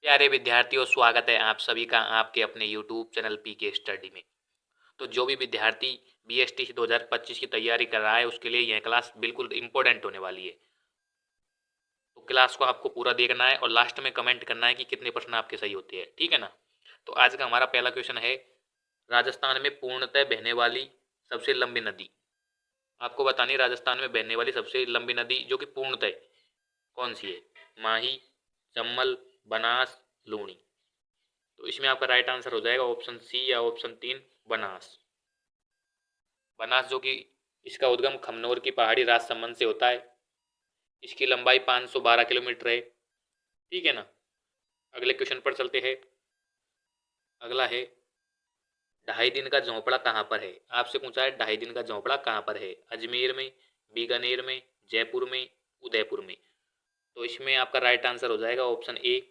प्यारे विद्यार्थियों, स्वागत है आप सभी का आपके अपने YouTube चैनल पीके स्टडी में। तो जो भी विद्यार्थी बीएसटी 2025 की तैयारी कर रहा है उसके लिए यह क्लास बिल्कुल इम्पोर्टेंट होने वाली है। तो क्लास को आपको पूरा देखना है और लास्ट में कमेंट करना है कि कितने प्रश्न आपके सही होते हैं, ठीक है ना। तो आज का हमारा पहला क्वेश्चन है, राजस्थान में पूर्णतः बहने वाली सबसे लंबी नदी। आपको बतानी है राजस्थान में बहने वाली सबसे लंबी नदी जो कि पूर्णतः कौन सी है। माही, चम्बल, बनास, लूणी। तो इसमें आपका राइट आंसर हो जाएगा ऑप्शन सी या ऑप्शन 3 बनास। बनास जो कि इसका उद्गम खमनोर की पहाड़ी राजसमंद से होता है। इसकी लंबाई 512 किलोमीटर है, ठीक है ना। अगले क्वेश्चन पर चलते हैं। अगला है, ढाई दिन का झोंपड़ा कहाँ पर है। आपसे पूछा है ढाई दिन का झोंपड़ा कहाँ पर है। अजमेर में, बीकानेर में, जयपुर में, उदयपुर में। तो इसमें आपका राइट आंसर हो जाएगा ऑप्शन ए,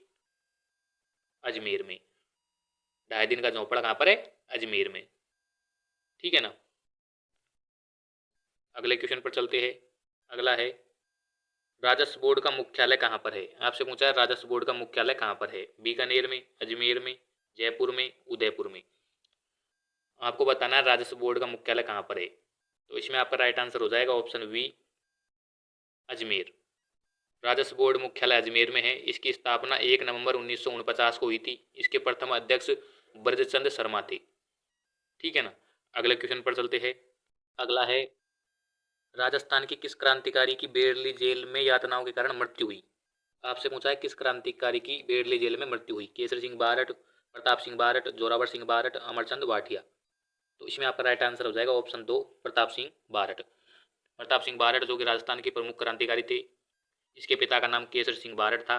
अजमेर में। ढाई दिन का झोंपड़ा कहाँ पर है, अजमेर में, ठीक है ना। अगले क्वेश्चन पर चलते हैं। अगला है, राजस्व बोर्ड का मुख्यालय कहाँ पर है। आपसे पूछा है राजस्व बोर्ड का मुख्यालय कहाँ पर है। बीकानेर में, अजमेर में, जयपुर में, उदयपुर में। आपको बताना है राजस्व बोर्ड का मुख्यालय कहाँ पर है। तो इसमें आपका राइट आंसर हो जाएगा ऑप्शन बी, अजमेर। राजस्व बोर्ड मुख्यालय अजमेर में है। इसकी स्थापना 1 नवंबर 1949 को हुई थी। इसके प्रथम अध्यक्ष ब्रजचंद शर्मा थे, ठीक है ना। अगले क्वेश्चन पर चलते हैं। अगला है, राजस्थान की किस क्रांतिकारी की बेरली जेल में यातनाओं के कारण मृत्यु हुई। आपसे पूछा है किस क्रांतिकारी की बेरली जेल में मृत्यु हुई। केसरी सिंह बारट, प्रताप सिंह बारट, जोरावर सिंह बारट, अमरचंद वाटिया। तो इसमें आपका राइट आंसर हो जाएगा ऑप्शन 2, प्रताप सिंह बारट। प्रताप सिंह बारट जो कि राजस्थान के प्रमुख क्रांतिकारी थे। इसके पिता का नाम केसर सिंह बारट था।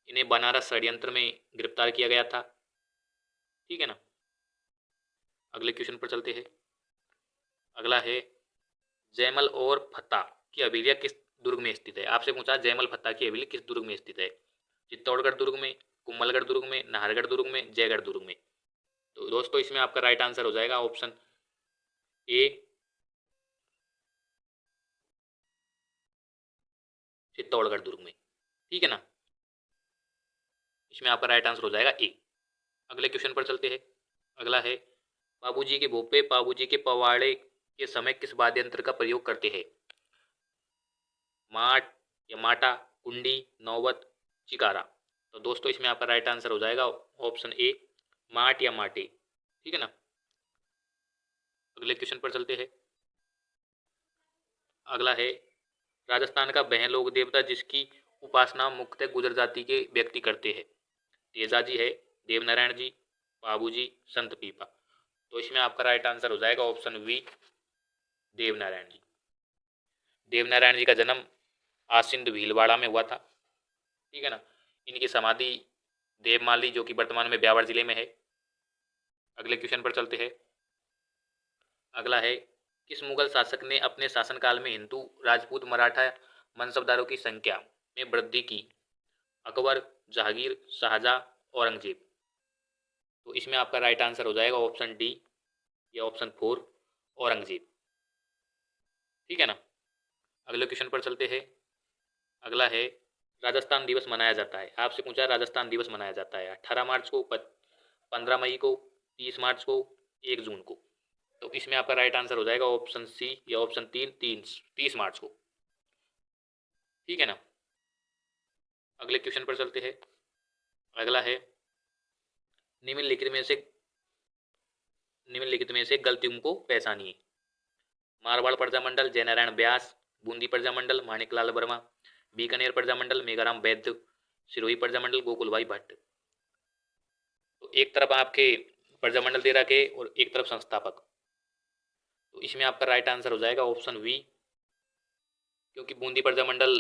इन्हें बनारस षड्यंत्र में गिरफ्तार किया गया था, ठीक है ना। अगले क्वेश्चन पर चलते हैं। अगला है, जयमल और फत्ता की हवेलियां किस दुर्ग में स्थित है। आपसे पूछा जयमल फत्ता की हवेली किस दुर्ग में स्थित है। चित्तौड़गढ़ दुर्ग में, कुंभलगढ़ दुर्ग में, नाहरगढ़ दुर्ग में, जयगढ़ दुर्ग में। तो दोस्तों इसमें आपका राइट आंसर हो जाएगा ऑप्शन ए, चित्तौड़गढ़ दुर्ग में, ठीक है ना। इसमें आपका राइट आंसर हो जाएगा ए। अगले क्वेश्चन पर चलते हैं। अगला है, बाबूजी के भोपे बाबूजी के पवाड़े के समय किस वाद्य यंत्र का प्रयोग करते हैं। माट या माटा, कुंडी, नौबत, चिकारा। तो दोस्तों इसमें आपका राइट आंसर हो जाएगा ऑप्शन ए, माट या माटे, ठीक है ना। अगले क्वेश्चन पर चलते हैं। अगला है, राजस्थान का वह लोक देवता जिसकी उपासना मुख्यतः गुजर जाति के व्यक्ति करते हैं। तेजाजी है, देवनारायण जी, बाबूजी, संत पीपा। तो इसमें आपका राइट आंसर हो जाएगा ऑप्शन बी, देवनारायण जी। देवनारायण जी का जन्म आसिंद भीलवाड़ा में हुआ था, ठीक है ना। इनकी समाधि देवमाली जो कि वर्तमान में ब्यावर जिले में है। अगले क्वेश्चन पर चलते हैं। अगला है, किस मुगल शासक ने अपने शासनकाल में हिंदू, राजपूत, मराठा मनसबदारों की संख्या में वृद्धि की। अकबर, जहांगीर, शाहजहां, औरंगजेब। तो इसमें आपका राइट आंसर हो जाएगा ऑप्शन डी या ऑप्शन 4, औरंगजेब, ठीक है ना। अगले क्वेश्चन पर चलते हैं। अगला है, राजस्थान दिवस मनाया जाता है। आपसे पूछा राजस्थान दिवस मनाया जाता है 18 मार्च को, 15 मई को, 30 मार्च को, 1 जून को। तो इसमें आपका राइट आंसर हो जाएगा ऑप्शन सी या ऑप्शन 3, 30 मार्च को, ठीक है ना। अगले क्वेश्चन पर चलते हैं। अगला है, निम्नलिखित में से गलतियों को पहचानिए। मारवाड़ प्रजामंडल जयनारायण व्यास, बूंदी प्रजामंडल माणिकलाल वर्मा, बीकानेर प्रजामंडल मेघाराम वैद्य, सिरोही प्रजामंडल गोकुल भाई भट्ट। तो एक तरफ आपके प्रजामंडल दे रखे और एक तरफ संस्थापक। तो इसमें आपका राइट आंसर हो जाएगा ऑप्शन वी, क्योंकि बूंदी प्रजामंडल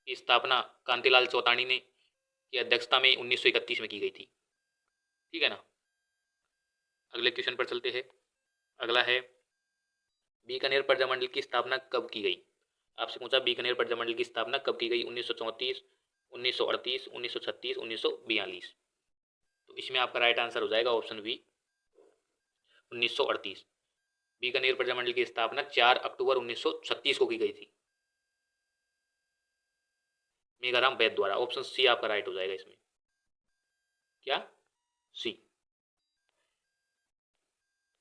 की स्थापना कांतिलाल चौतानी ने की अध्यक्षता में 1931 में की गई थी, ठीक है ना। अगले क्वेश्चन पर चलते हैं। अगला है, बीकानेर प्रजामंडल की स्थापना कब की गई। आपसे पूछा बीकानेर प्रजामंडल की स्थापना कब की गई। 1934, 1938, 1936, 1942। तो इसमें आपका राइट आंसर हो जाएगा ऑप्शन बी, 1938। बीकानेर प्रजामंडल की स्थापना 4 अक्टूबर 1936 को की गई थी। मेघाराम वैद्य द्वारा। ऑप्शन सी आपका राइट हो जाएगा इसमें। क्या? सी।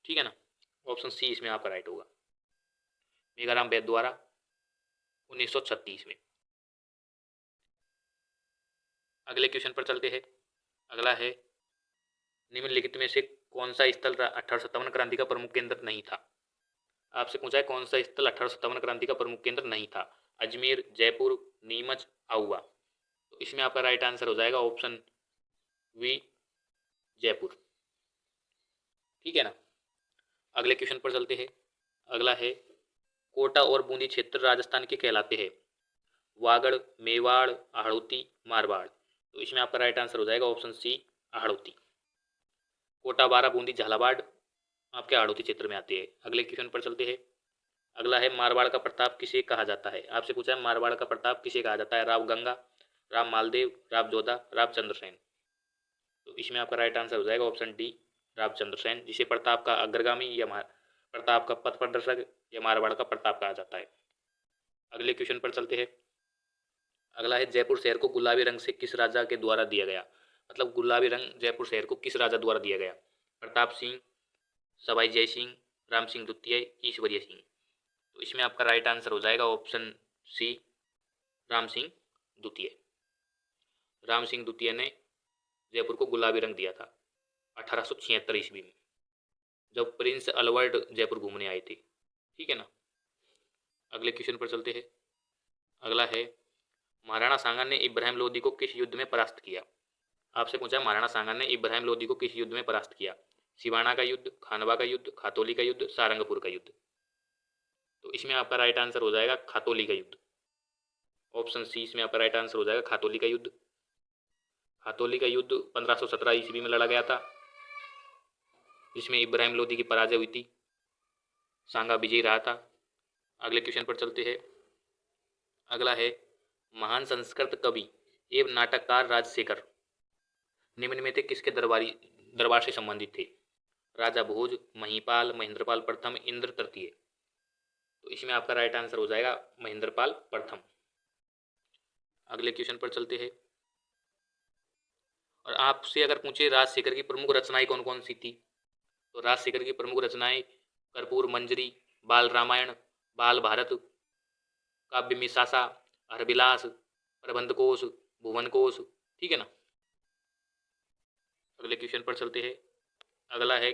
ठीक है ना, ऑप्शन सी इसमें आपका राइट होगा, मेघाराम वैद्य द्वारा 1936 में। अगले क्वेश्चन पर चलते हैं। अगला है, निम्नलिखित में से कौन सा स्थल 1857 क्रांति का प्रमुख केंद्र नहीं था? आपसे पूछा है कौन सा स्थल 1857 क्रांति का प्रमुख केंद्र नहीं था? अजमेर, जयपुर, नीमच, आउवा। तो इसमें आपका राइट आंसर हो जाएगा ऑप्शन वी, जयपुर। ठीक है ना, अगले क्वेश्चन पर चलते हैं। अगला है, कोटा और बूंदी क्षेत्र राजस्थान के कहलाते हैं? वागड़, मेवाड़, आहड़ोती, मारवाड़। तो इसमें आपका राइट आंसर हो जाएगा ऑप्शन सी, आहड़ोती। कोटा, बारा, बूंदी, झालावाड़ आपके आहड़ोती क्षेत्र में आते हैं। अगले क्वेश्चन पर चलते हैं। अगला है, मारवाड़ का प्रताप किसे कहा जाता है? आपसे पूछा है मारवाड़ का प्रताप किसे कहा जाता है? राव गंगा, राम मालदेव, राव जोधा, राव चंद्रसेन। तो इसमें आपका राइट आंसर हो जाएगा ऑप्शन डी, रामचंद्र सेन, जिसे प्रताप का अग्रगामी या प्रताप का पथ प्रदर्शक या मारवाड़ का प्रताप कहा जाता है। अगले क्वेश्चन पर चलते हैं। अगला है, जयपुर शहर को गुलाबी रंग से किस राजा के द्वारा दिया गया? मतलब गुलाबी रंग जयपुर शहर को किस राजा द्वारा दिया गया? प्रताप सिंह, सवाई जय सिंह, राम सिंह द्वितीय, ईश्वरीय सिंह। तो इसमें आपका राइट आंसर हो जाएगा ऑप्शन सी, राम सिंह द्वितीय। राम सिंह द्वितीय ने जयपुर को गुलाबी रंग दिया था 1876 ईस्वी में, जब प्रिंस अलवर्ड जयपुर घूमने आए थे। ठीक है ना, अगले क्वेश्चन पर चलते हैं। अगला है, महाराणा सांगा ने इब्राहिम लोदी को किस युद्ध में परास्त किया? आपसे पूछा महाराणा सांगा ने इब्राहिम लोदी को किस युद्ध में परास्त किया? सिवाना का युद्ध, खानवा का युद्ध, खातोली का युद्ध, सारंगपुर का युद्ध। तो इसमें आपका राइट आंसर हो जाएगा खातोली का युद्ध। ऑप्शन सी इसमें आपका राइट आंसर हो जाएगा, खातोली का युद्ध। खातोली का युद्ध 1517 ईस्वी में लड़ा गया था, जिसमें इब्राहिम लोदी की पराजय हुई थी, सांगा विजयी रहा था। अगले क्वेश्चन पर चलते हैं। अगला है, महान संस्कृत कवि एवं नाटककार राजशेखर निम्न में से किसके दरबार से संबंधित थे? राजा भोज, महिपाल, महेंद्रपाल प्रथम, इंद्र तृतीय। तो इसमें आपका राइट आंसर हो जाएगा महेंद्रपाल प्रथम। अगले क्वेश्चन पर चलते हैं। और आपसे अगर पूछे राजशेखर की प्रमुख रचनाएं कौन कौन सी थी, तो राजशेखर की प्रमुख रचनाएं कर्पूर मंजरी, बाल रामायण, बाल भारत, काव्य मिसासा, हरविलास, प्रबंध कोश, भुवन कोश। ठीक है ना, अगले क्वेश्चन पर चलते हैं। अगला है,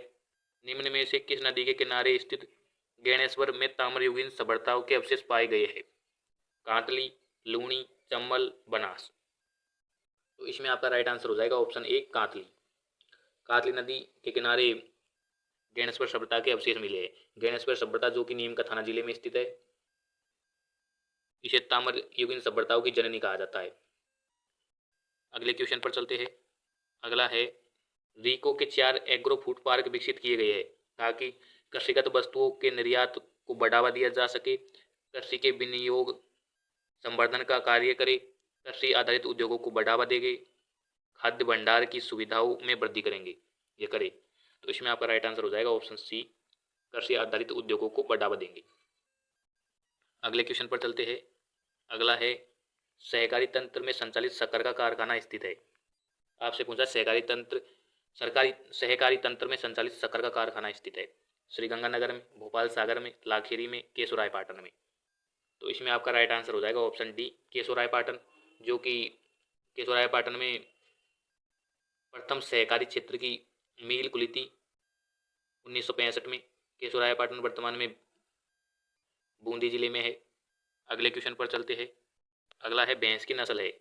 निम्न में से किस नदी के किनारे स्थित गणेश्वर में ताम्रयुगीन सभ्यताओं के अवशेष पाए गए हैं? कांतली, लूणी, चंबल, बनास। तो इसमें आपका राइट आंसर हो जाएगा ऑप्शन ए, कांतली। कांतली नदी के किनारे गणेश्वर सभ्यता के अवशेष मिले हैं। गणेश्वर सभ्यता जो कि नीम का थाना जिले में स्थित है, इसे ताम्रयुगीन सभ्यताओं की जननी कहा जाता है। अगले क्वेश्चन पर चलते हैं। अगला है, रीको के 4 एग्रो फूड पार्क विकसित किए गए हैं ताकि कृषिगत वस्तुओं के निर्यात को बढ़ावा दिया जा सके, कृषि के विनियोग संवर्धन का कार्य करे, कृषि आधारित उद्योगों को बढ़ावा देंगे, खाद्य भंडार की सुविधाओं में वृद्धि करेंगे, ये करे। तो इसमें आपका राइट आंसर हो जाएगा ऑप्शन सी, कृषि आधारित उद्योगों को बढ़ावा देंगे। अगले क्वेश्चन पर चलते हैं। अगला है, सहकारी तंत्र में संचालित शक्कर का कारखाना स्थित है? आपसे पूछा सहकारी तंत्र में संचालित शक्कर का कारखाना स्थित है? श्रीगंगानगर में, भोपाल सागर में, लाखेरी में, केशोरायपाटन में। तो इसमें आपका राइट आंसर हो जाएगा ऑप्शन डी, केशोरायपाटन, जो कि केशोरायपाटन में प्रथम सहकारी क्षेत्र की मील खुली थी 1965 में। केशोरायपाटन वर्तमान में बूंदी जिले में है। अगले क्वेश्चन पर चलते हैं। अगला है, भैंस की नस्ल है?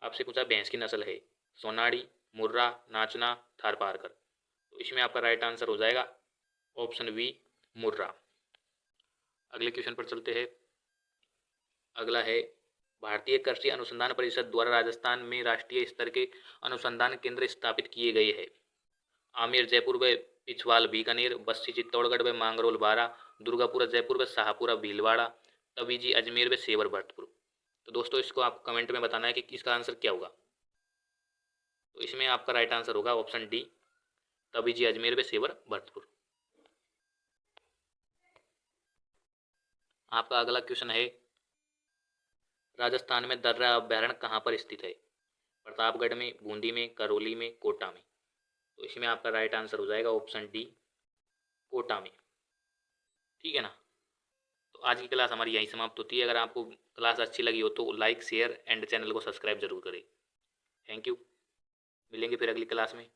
आपसे पूछा भैंस की नस्ल है? सोनाड़ी, मुर्रा, नाचना, थारपारकर। तो इसमें आपका राइट आंसर हो जाएगा ऑप्शन बी, मुर्रा। अगले क्वेश्चन पर चलते हैं। अगला है, भारतीय कृषि अनुसंधान परिषद द्वारा राजस्थान में राष्ट्रीय स्तर के अनुसंधान केंद्र स्थापित किए गए हैं? आमेर जयपुर व पिछवाल बीकानेर, बस्सी चित्तौड़गढ़ व मांगरोल बारा, दुर्गापुरा जयपुर व शाहपुरा भीलवाड़ा, तबीजी अजमेर व सेवर भरतपुर। तो दोस्तों इसको आप कमेंट में बताना है कि इसका आंसर क्या होगा। तो इसमें आपका राइट आंसर होगा ऑप्शन डी, तबीजी अजमेर व सेवर भरतपुर। आपका अगला क्वेश्चन है, राजस्थान में दर्रा अभ्यारण्य कहाँ पर स्थित है? प्रतापगढ़ में, बूंदी में, करौली में, कोटा में। तो इसमें आपका राइट आंसर हो जाएगा ऑप्शन डी, कोटा में। ठीक है ना। तो आज की क्लास हमारी यहीं समाप्त होती है। अगर आपको क्लास अच्छी लगी हो तो लाइक, शेयर एंड चैनल को सब्सक्राइब जरूर करें। Thank you. मिलेंगे फिर अगली क्लास में।